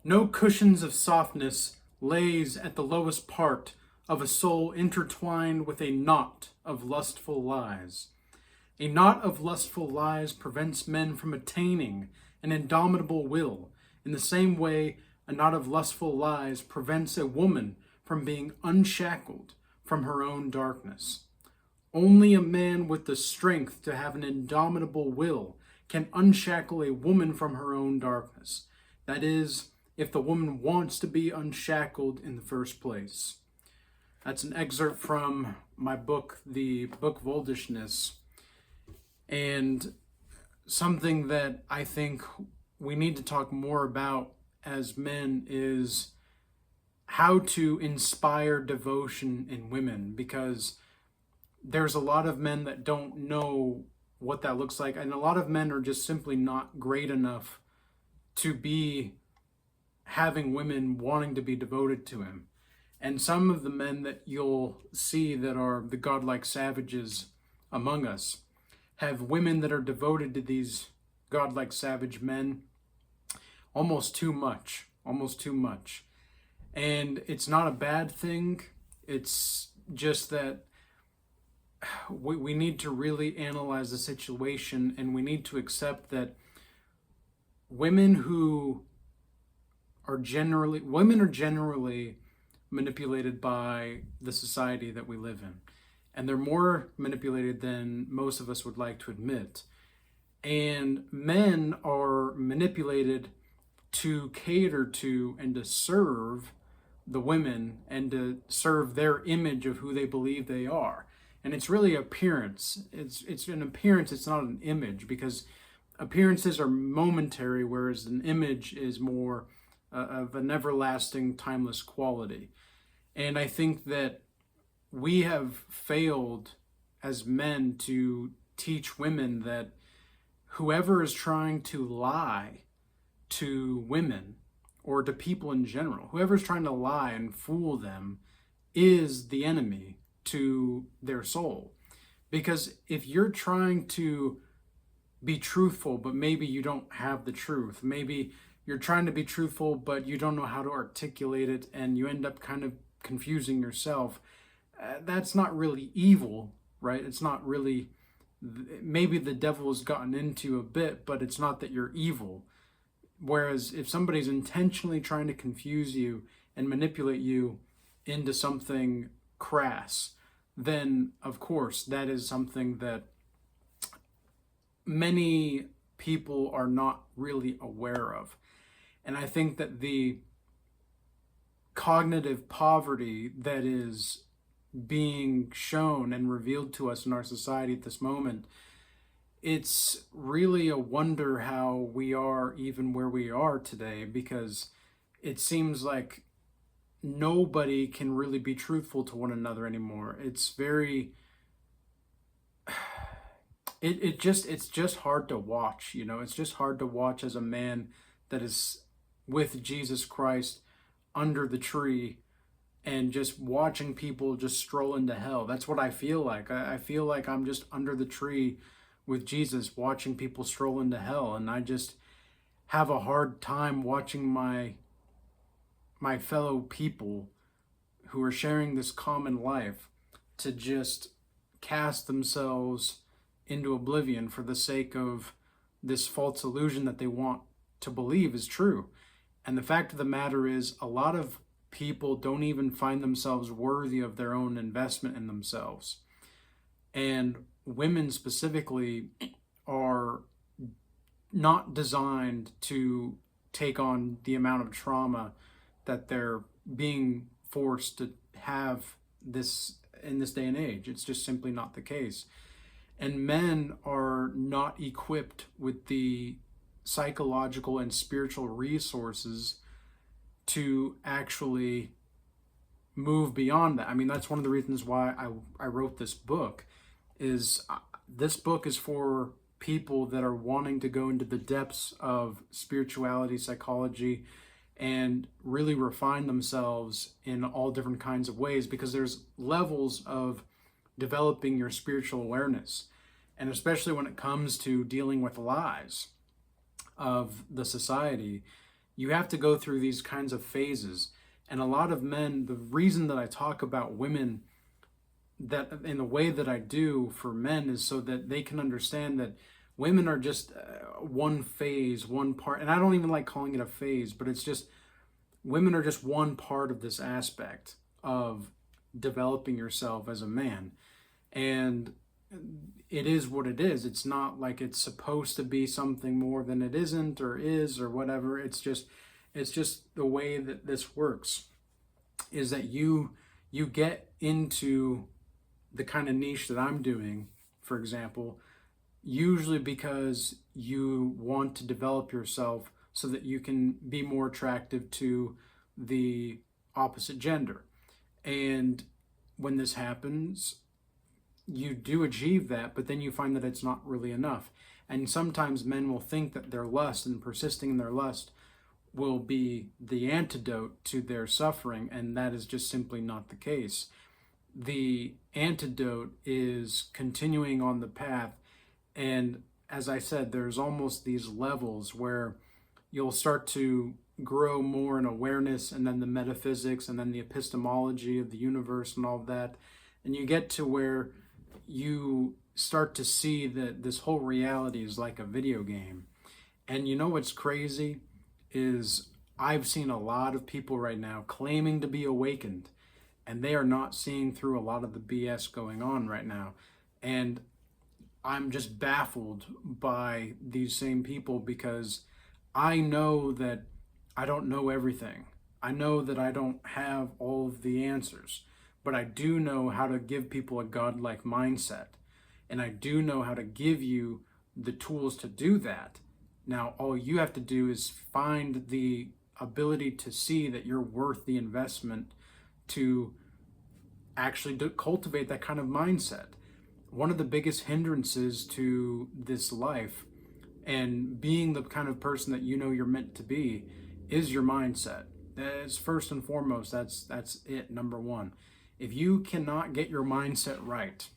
No cushions of softness lays at the lowest part of a soul intertwined with a knot of lustful lies. A knot of lustful lies prevents men from attaining an indomitable will, in the same way a knot of lustful lies prevents a woman from being unshackled from her own darkness. Only a man with the strength to have an indomitable will can unshackle a woman from her own darkness. That is, if the woman wants to be unshackled in the first place. That's an excerpt from my book, The Book Voldishness, and something that I think we need to talk more about as men is how to inspire devotion in women, because there's a lot of men that don't know what that looks like, and a lot of men are just simply not great enough to be having women wanting to be devoted to him. And some of the men that you'll see that are the godlike savages among us have women that are devoted to these godlike savage men almost too much. And it's not a bad thing. It's just that we need to really analyze the situation, and we need to accept that women are generally manipulated by the society that we live in. And they're more manipulated than most of us would like to admit. And men are manipulated to cater to and to serve the women and to serve their image of who they believe they are. And it's really appearance. It's an appearance, it's not an image, because appearances are momentary, whereas an image is more of an everlasting, timeless quality. And I think that we have failed as men to teach women that whoever is trying to lie to women or to people in general, whoever's trying to lie and fool them is the enemy to their soul. Because if you're trying to be truthful, but maybe you don't have the truth, maybe you're trying to be truthful, but you don't know how to articulate it, and you end up kind of confusing yourself, that's not really evil, right? It's not really, maybe the devil has gotten into a bit, but it's not that you're evil. Whereas if somebody's intentionally trying to confuse you and manipulate you into something crass, then of course that is something that many people are not really aware of. And I think that the cognitive poverty that is being shown and revealed to us in our society at this moment, it's really a wonder how we are even where we are today, because it seems like nobody can really be truthful to one another anymore. It's very it's just hard to watch, it's just hard to watch as a man that is with Jesus Christ under the tree and just watching people just stroll into hell. That's what I feel like. I feel like I'm just under the tree with Jesus watching people stroll into hell, and I just have a hard time watching my fellow people who are sharing this common life to just cast themselves into oblivion for the sake of this false illusion that they want to believe is true. And the fact of the matter is, a lot of people don't even find themselves worthy of their own investment in themselves. And women specifically are not designed to take on the amount of trauma that they're being forced to have this in this day and age. It's just simply not the case. And men are not equipped with the psychological and spiritual resources to actually move beyond that. I mean, that's one of the reasons why I wrote this book. This book is for people that are wanting to go into the depths of spirituality, psychology, and really refine themselves in all different kinds of ways, because there's levels of developing your spiritual awareness. And especially when it comes to dealing with lies of the society, you have to go through these kinds of phases. And a lot of men, the reason that I talk about women that in the way that I do for men is so that they can understand that women are just one phase, one part. And I don't even like calling it a phase, but it's just women are just one part of this aspect of developing yourself as a man. And it is what it is. It's not like it's supposed to be something more than it isn't or is or whatever. It's just the way that this works is that you get into the kind of niche that I'm doing, for example, usually because you want to develop yourself so that you can be more attractive to the opposite gender. And when this happens, you do achieve that, but then you find that it's not really enough. And sometimes men will think that their lust and persisting in their lust will be the antidote to their suffering, and that is just simply not the case. The antidote is continuing on the path. And as I said, there's almost these levels where you'll start to grow more in awareness, and then the metaphysics, and then the epistemology of the universe and all of that. And you get to where you start to see that this whole reality is like a video game. And you know what's crazy is I've seen a lot of people right now claiming to be awakened, and they are not seeing through a lot of the BS going on right now. And I'm just baffled by these same people because I know that I don't know everything. I know that I don't have all of the answers, but I do know how to give people a godlike mindset. And I do know how to give you the tools to do that. Now, all you have to do is find the ability to see that you're worth the investment to actually cultivate that kind of mindset. One of the biggest hindrances to this life and being the kind of person that you know you're meant to be is your mindset. That's first and foremost. That's it, number one. If you cannot get your mindset right,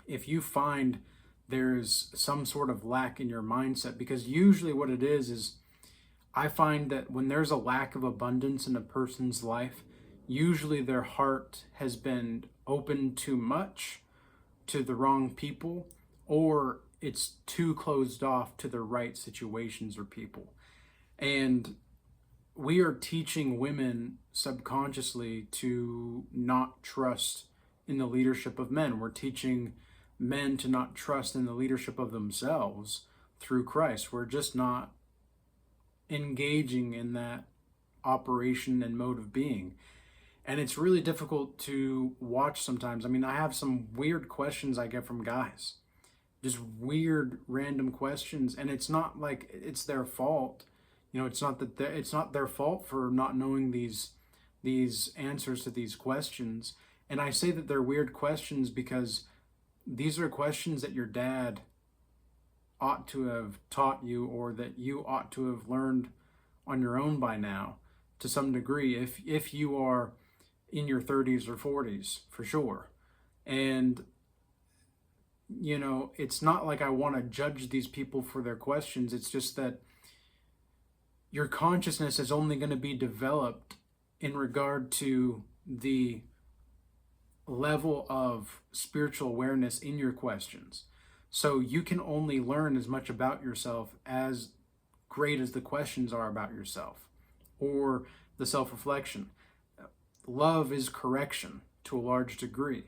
if you find there's some sort of lack in your mindset, because usually what it is I find that when there's a lack of abundance in a person's life, usually their heart has been opened too much to the wrong people, or it's too closed off to the right situations or people. And we are teaching women subconsciously to not trust in the leadership of men. We're teaching men to not trust in the leadership of themselves through Christ. We're just not engaging in that operation and mode of being. And it's really difficult to watch sometimes. I mean, I have some weird questions I get from guys, just weird random questions, and it's not like it's their fault. It's not that it's not their fault for not knowing these answers to these questions. And I say that they're weird questions because these are questions that your dad ought to have taught you, or that you ought to have learned on your own by now to some degree, if you are in your 30s or 40s, for sure. And it's not like I want to judge these people for their questions. It's just that your consciousness is only going to be developed in regard to the level of spiritual awareness in your questions. So you can only learn as much about yourself as great as the questions are about yourself, or the self-reflection. Love is correction to a large degree,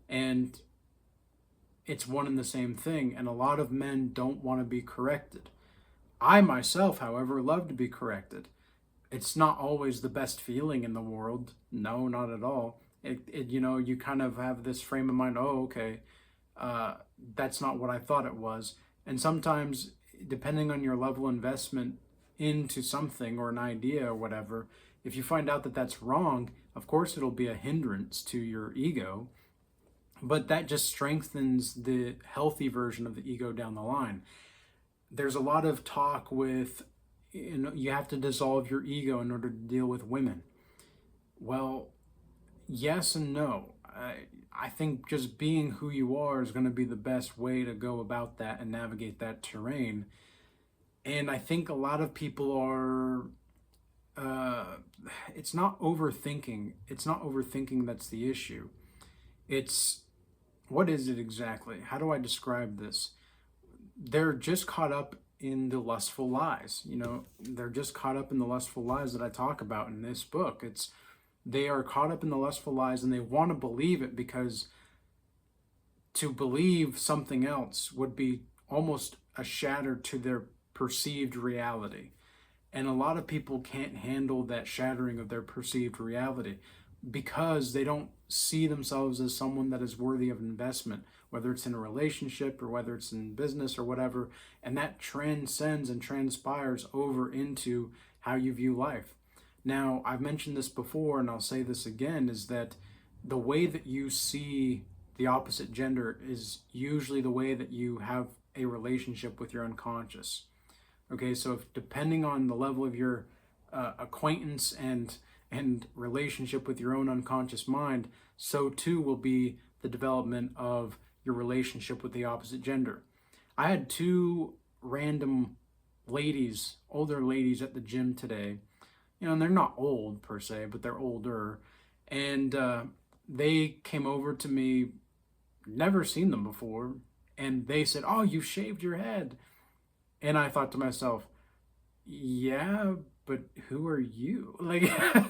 and it's one and the same thing. And a lot of men don't want to be corrected. I myself, however, love to be corrected. It's not always the best feeling in the world. No, not at all. You kind of have this frame of mind, oh, okay, that's not what I thought it was. And sometimes, depending on your level of investment into something or an idea or whatever, if you find out that that's wrong, of course it'll be a hindrance to your ego, but that just strengthens the healthy version of the ego down the line. There's a lot of talk with, you have to dissolve your ego in order to deal with women. Well, yes and no. I think just being who you are is going to be the best way to go about that and navigate that terrain. And I think a lot of people are it's not overthinking. It's not overthinking that's the issue. It's, what is it exactly? How do I describe this? They're just caught up in the lustful lies. They're just caught up in the lustful lies that I talk about in this book. They are caught up in the lustful lies, and they want to believe it, because to believe something else would be almost a shatter to their perceived reality. And a lot of people can't handle that shattering of their perceived reality, because they don't see themselves as someone that is worthy of investment, whether it's in a relationship or whether it's in business or whatever. And that transcends and transpires over into how you view life. Now, I've mentioned this before, and I'll say this again, is that the way that you see the opposite gender is usually the way that you have a relationship with your unconscious. Okay, so if, depending on the level of your acquaintance and relationship with your own unconscious mind, so too will be the development of your relationship with the opposite gender. I had two random ladies, older ladies at the gym today, and they're not old per se, but they're older, and they came over to me, never seen them before, and they said, "Oh, you shaved your head." And I thought to myself, yeah, but who are you? Like,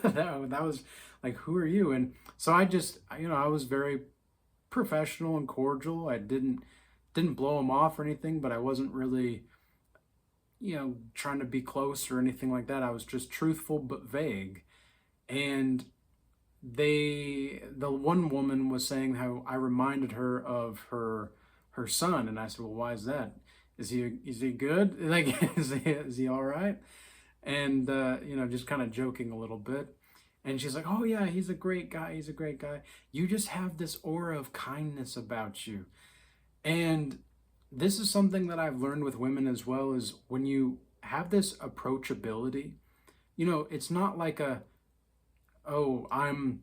that was like, who are you? And so I just, I was very professional and cordial. I didn't blow them off or anything, but I wasn't really, trying to be close or anything like that. I was just truthful but vague. And the one woman was saying how I reminded her of her son, and I said, "Well, why is that? Is he good? Like, is he all right?" And just kind of joking a little bit. And she's like, "Oh yeah, he's a great guy. He's a great guy. You just have this aura of kindness about you." And this is something that I've learned with women as well, is when you have this approachability, it's not like oh, I'm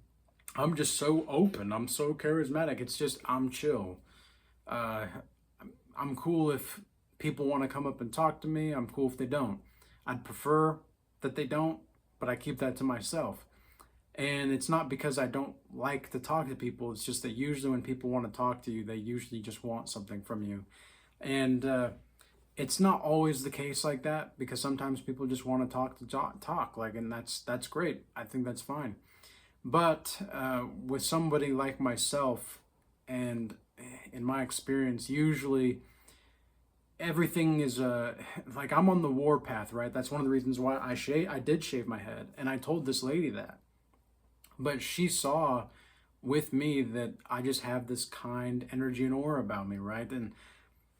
just so open, I'm so charismatic. It's just, I'm chill. I'm cool if people want to come up and talk to me. I'm cool if they don't. I'd prefer that they don't, but I keep that to myself. And it's not because I don't like to talk to people. It's just that usually when people want to talk to you, they usually just want something from you. And it's not always the case like that, because sometimes people just want to talk, like, and that's great. I think that's fine. But with somebody like myself, and in my experience, usually everything is like, I'm on the warpath, right? That's one of the reasons why I did shave my head, and I told this lady that. But she saw with me that I just have this kind energy and aura about me, right? And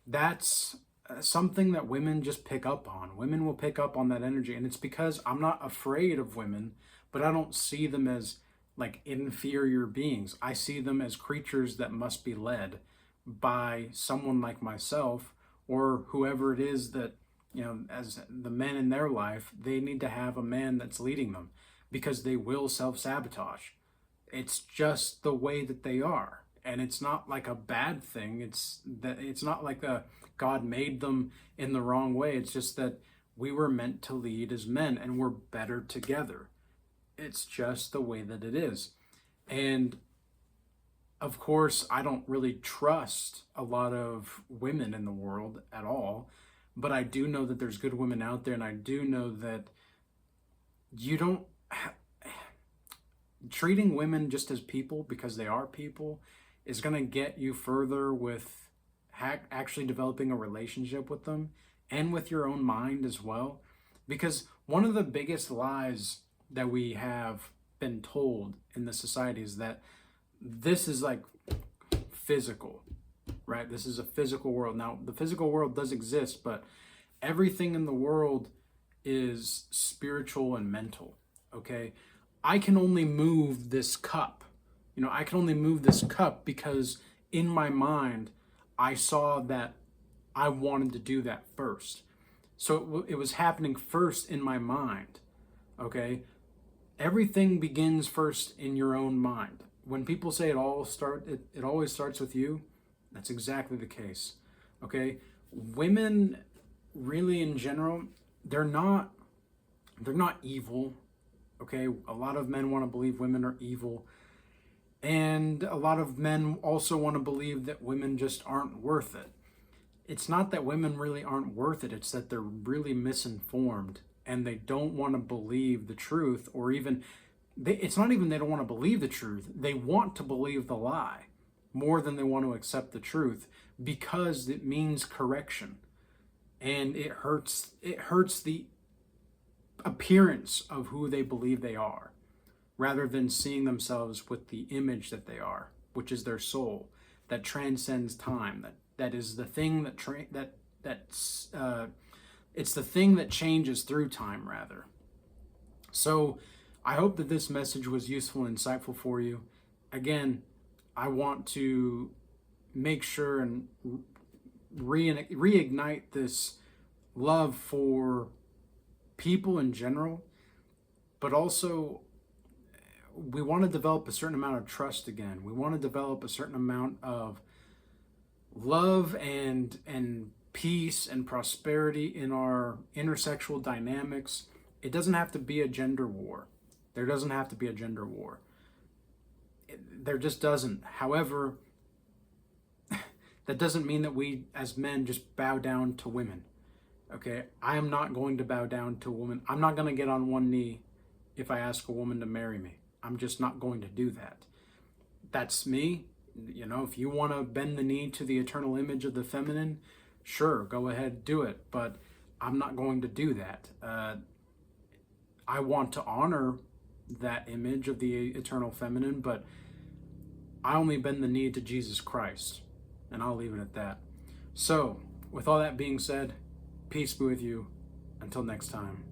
that's something that women just pick up on. Women will pick up on that energy, and it's because I'm not afraid of women, but I don't see them as like inferior beings. I see them as creatures that must be led by someone like myself, or whoever it is that, as the men in their life, they need to have a man that's leading them, because they will self-sabotage. It's just the way that they are. And it's not like a bad thing. It's not like God made them in the wrong way. It's just that we were meant to lead as men, and we're better together. It's just the way that it is. And of course, I don't really trust a lot of women in the world at all, but I do know that there's good women out there, and I do know that you don't treating women just as people, because they are people, is going to get you further with actually developing a relationship with them, and with your own mind as well. Because one of the biggest lies that we have been told in the society is that this is like physical, right? This is a physical world. Now, the physical world does exist, but everything in the world is spiritual and mental, okay? I can only move this cup. I can only move this cup because in my mind, I saw that I wanted to do that first. So it was happening first in my mind, okay? Everything begins first in your own mind. When people say it always starts with you, that's exactly the case, okay? Women, really in general, they're not evil, Okay, a lot of men want to believe women are evil, and a lot of men also want to believe that women just aren't worth it. It's not that women really aren't worth it, it's that they're really misinformed and they don't want to believe the truth, or even it's not even they don't want to believe the truth, they want to believe the lie more than they want to accept the truth, because it means correction, and it hurts the appearance of who they believe they are, rather than seeing themselves with the image that they are, which is their soul that transcends time, that is the thing it's the thing that changes through time, rather. So I hope that this message was useful and insightful for you. Again, I want to make sure and reignite this love for people in general, but also we want to develop a certain amount of trust again. We want to develop a certain amount of love and peace and prosperity in our intersexual dynamics. It doesn't have to be a gender war. There doesn't have to be a gender war. There just doesn't. However, that doesn't mean that we as men just bow down to women. Okay, I am not going to bow down to a woman. I'm not going to get on one knee if I ask a woman to marry me. I'm just not going to do that. That's me. You know, if you want to bend the knee to the eternal image of the feminine, sure, go ahead, do it. But I'm not going to do that. I want to honor that image of the eternal feminine, but I only bend the knee to Jesus Christ, and I'll leave it at that. So, with all that being said, peace be with you. Until next time.